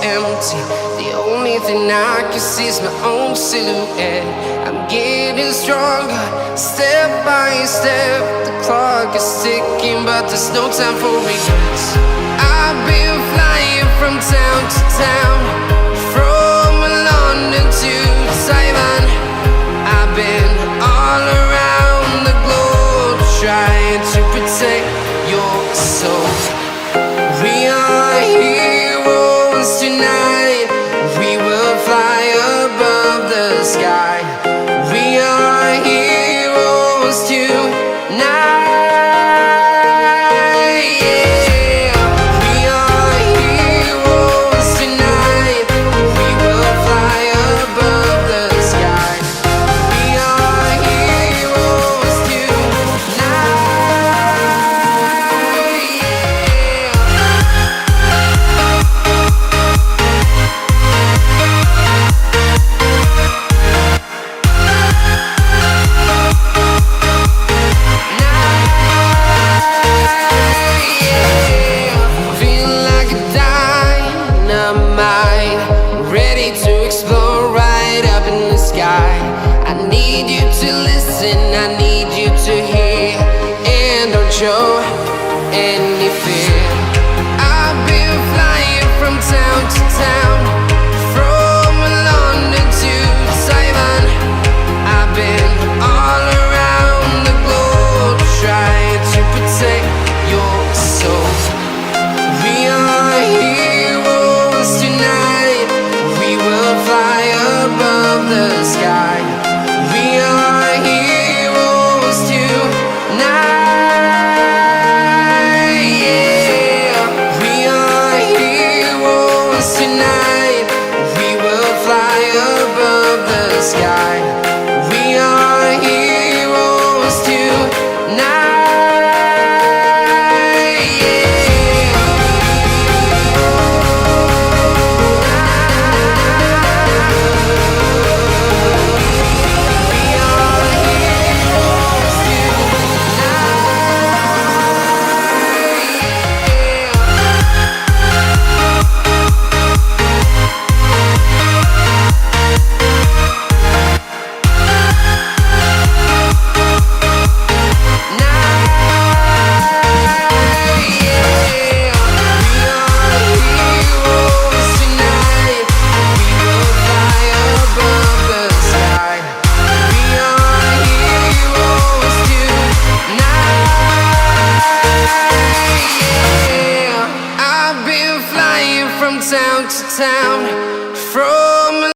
empty. The only thing I can see is my own silhouette. I'm getting stronger, step by step. The clock is ticking, but there's no time for regrets. I've been flying from town to town, from London to Taiwan. I've been all around the globe, trying to protect your soul. We are heroes tonight. We will fly above the sky. We are heroes tonight. Yeah. We are heroes tonight. We will fly above the sky. We are heroes tonight. Ready to explore right up in the sky. I need you to listen, I need you to hear, and don't show any fear. I've been flying from town to town, from London to Taiwan. I've been all around the globe, trying to protect your soul. We are heroes tonight. We will fly above the sky. We are heroes tonight. Yeah. We are heroes tonight. We will fly above the sky. We are heroes tonight. From town to town, from